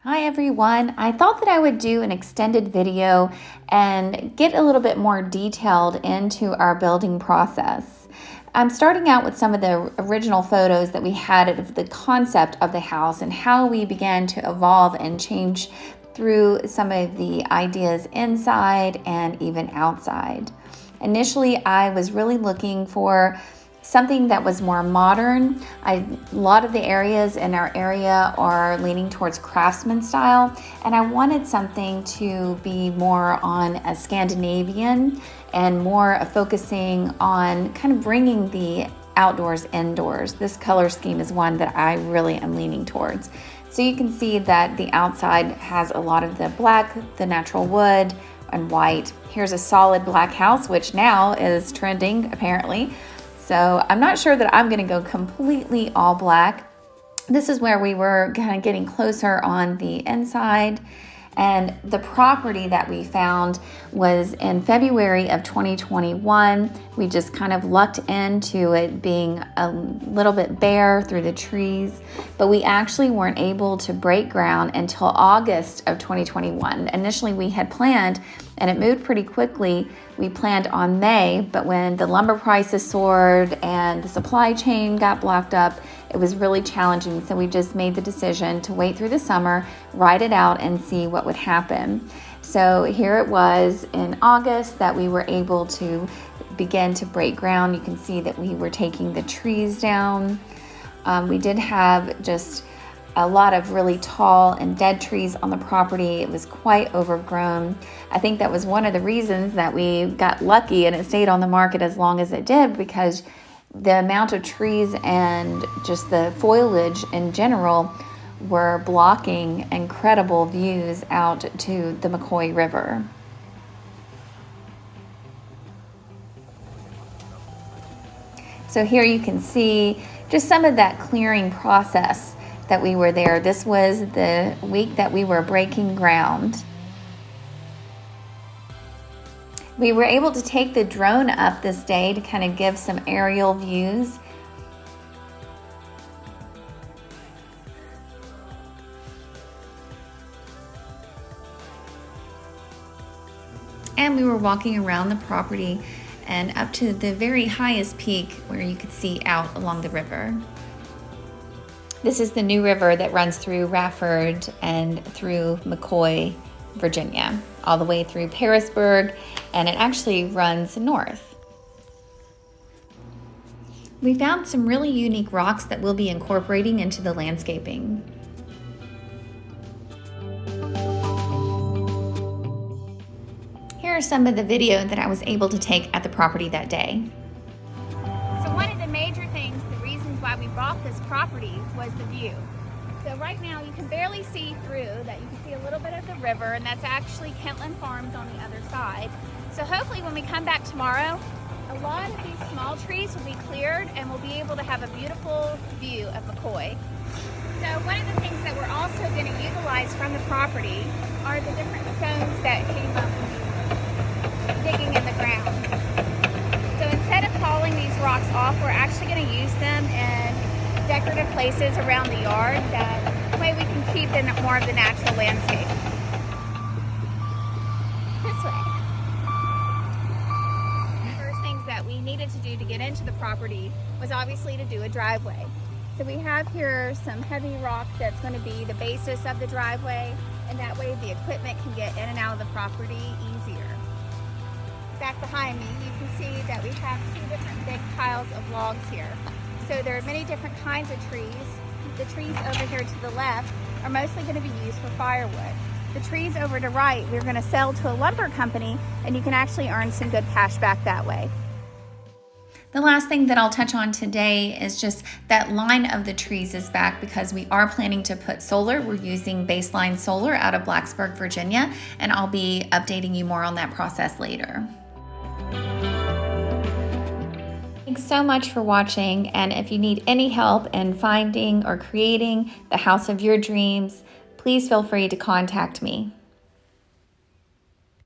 Hi everyone. I thought that I would do an extended video and get a little bit more detailed into our building process. I'm starting out with some of the original photos that we had of the concept of the house and how we began to evolve and change through some of the ideas inside and even outside. Initially, I was really looking for something that was more modern. A lot of the areas in our area are leaning towards craftsman style, and I wanted something to be more on a Scandinavian and more focusing on kind of bringing the outdoors indoors. This color scheme is one that I really am leaning towards. So you can see that the outside has a lot of the black, the natural wood, and white. Here's a solid black house, which now is trending apparently. So I'm not sure that I'm gonna go completely all black. This is where we were kind of getting closer on the inside. And the property that we found was in February of 2021. We just kind of lucked into it being a little bit bare through the trees, but we actually weren't able to break ground until August of 2021. Initially we had planned, and it moved pretty quickly. We planned on May, but when the lumber prices soared and the supply chain got blocked up, it was really challenging. So we just made the decision to wait through the summer, ride it out, and see what would happen. So here it was in August that we were able to begin to break ground. You can see that we were taking the trees down. We did have just a lot of really tall and dead trees on the property. It was quite overgrown. I think that was one of the reasons that we got lucky and it stayed on the market as long as it did, because the amount of trees and just the foliage in general were blocking incredible views out to the McCoy River. So here you can see just some of that clearing process that we were there. This was the week that we were breaking ground. We were able to take the drone up this day to kind of give some aerial views. And we were walking around the property and up to the very highest peak where you could see out along the river. This is the new river that runs through Rafford and through McCoy, Virginia, all the way through Parisburg, and it actually runs north. We found some really unique rocks that we'll be incorporating into the landscaping. Here are some of the video that I was able to take at the property that day. So one of the major things, the reasons why we bought this property, was the view. So right now you can barely see through that. You can see a little bit of the river, and that's actually Kentland Farms on the other side. So hopefully when we come back tomorrow, a lot of these small trees will be cleared and we'll be able to have a beautiful view of McCoy. So one of the things that we're also going to utilize from the property are the different stones that came up digging in the ground. So instead of hauling these rocks off, we're actually going to use them in decorative places around the yard. That way we can keep in more of the natural landscape. This way. The first things that we needed to do to get into the property was obviously to do a driveway. So we have here some heavy rock that's going to be the basis of the driveway, and that way the equipment can get in and out of the property easier. Back behind me, you can see that we have two different big piles of logs here. So there are many different kinds of trees. The trees over here to the left are mostly going to be used for firewood. The trees over to right, we're going to sell to a lumber company, and you can actually earn some good cash back that way. The last thing that I'll touch on today is just that line of the trees is back because we are planning to put solar. We're using baseline solar out of Blacksburg, Virginia, and I'll be updating you more on that process later. Thanks so much for watching, and if you need any help in finding or creating the house of your dreams, please feel free to contact me.